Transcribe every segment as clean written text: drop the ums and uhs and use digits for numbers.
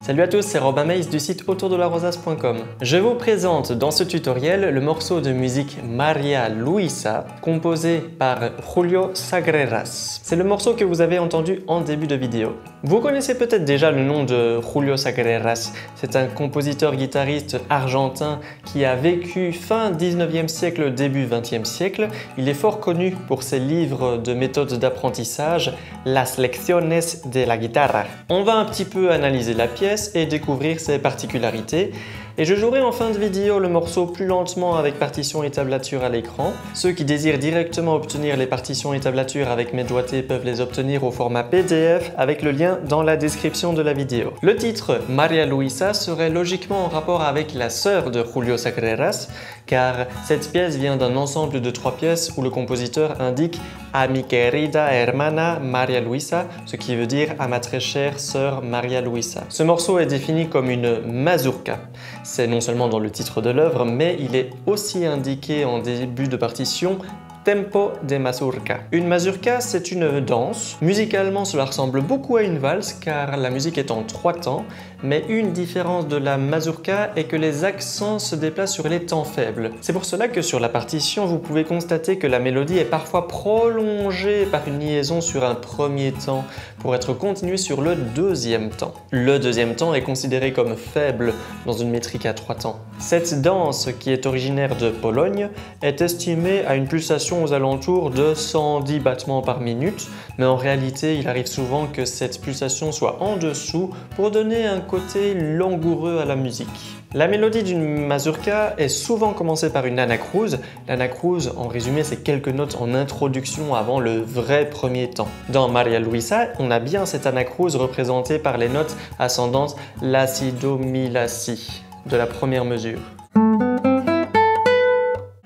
Salut à tous, c'est Robin Meis du site autourdelarosace.com. Je vous présente dans ce tutoriel le morceau de musique Maria Luisa, composé par Julio Sagreras. C'est le morceau que vous avez entendu en début de vidéo. Vous connaissez peut-être déjà le nom de Julio Sagreras. C'est un compositeur-guitariste argentin qui a vécu fin 19e siècle, début 20e siècle. Il est fort connu pour ses livres de méthodes d'apprentissage, Las Lecciones de la Guitarra. On va un petit peu analyser la pièce et découvrir ses particularités. Et je jouerai en fin de vidéo le morceau plus lentement avec partition et tablature à l'écran. Ceux qui désirent directement obtenir les partitions et tablatures avec mes doigtés peuvent les obtenir au format PDF avec le lien dans la description de la vidéo. Le titre Maria Luisa serait logiquement en rapport avec la sœur de Julio Sagreras, car cette pièce vient d'un ensemble de 3 pièces où le compositeur indique A mi querida hermana Maria Luisa, ce qui veut dire à ma très chère sœur Maria Luisa. Ce morceau est défini comme une mazurka. C'est non seulement dans le titre de l'œuvre, mais il est aussi indiqué en début de partition Tempo de mazurka. Une mazurka, c'est une danse. Musicalement, cela ressemble beaucoup à une valse car la musique est en 3 temps, mais une différence de la mazurka est que les accents se déplacent sur les temps faibles. C'est pour cela que sur la partition, vous pouvez constater que la mélodie est parfois prolongée par une liaison sur un premier temps pour être continuée sur le deuxième temps. Le deuxième temps est considéré comme faible dans une métrique à 3 temps. Cette danse, qui est originaire de Pologne, est estimée à une pulsation aux alentours de 110 battements par minute, mais en réalité, il arrive souvent que cette pulsation soit en dessous pour donner un côté langoureux à la musique. La mélodie d'une mazurka est souvent commencée par une anacrouse. L'anacrouse, en résumé, c'est quelques notes en introduction avant le vrai premier temps. Dans Maria Luisa, on a bien cette anacrouse représentée par les notes ascendantes La, Si, Do, Mi, La, Si de la première mesure.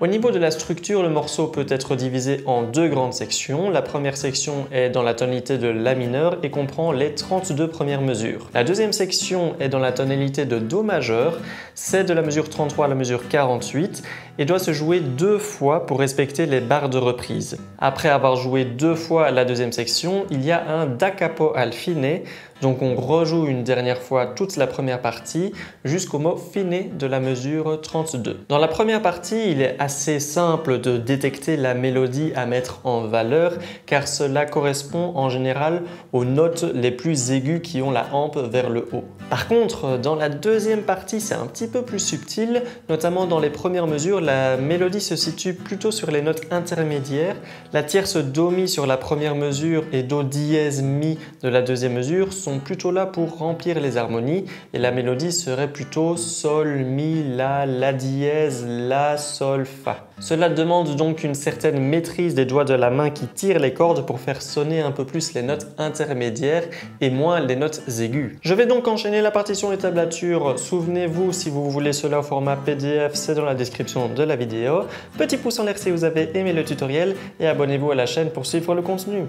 Au niveau de la structure, le morceau peut être divisé en 2 grandes sections. La première section est dans la tonalité de La mineur et comprend les 32 premières mesures. La deuxième section est dans la tonalité de Do majeur, c'est de la mesure 33 à la mesure 48 et doit se jouer 2 fois pour respecter les barres de reprise. Après avoir joué 2 fois la deuxième section, il y a un Da capo al fine, donc on rejoue une dernière fois toute la première partie jusqu'au mot fine de la mesure 32. Dans la première partie, il est assez simple de détecter la mélodie à mettre en valeur car cela correspond en général aux notes les plus aiguës qui ont la hampe vers le haut. Par contre, dans la deuxième partie, c'est un petit peu plus subtil, notamment dans les premières mesures, la mélodie se situe plutôt sur les notes intermédiaires. La tierce Do Mi sur la première mesure et Do dièse Mi de la deuxième mesure sont plutôt là pour remplir les harmonies et la mélodie serait plutôt Sol, Mi, La dièse, La, Sol, Fa. Cela demande donc une certaine maîtrise des doigts de la main qui tirent les cordes pour faire sonner un peu plus les notes intermédiaires et moins les notes aiguës. Je vais donc enchaîner la partition et tablature. Souvenez-vous, si vous voulez cela au format PDF, c'est dans la description de la vidéo. Petit pouce en l'air si vous avez aimé le tutoriel et abonnez-vous à la chaîne pour suivre le contenu.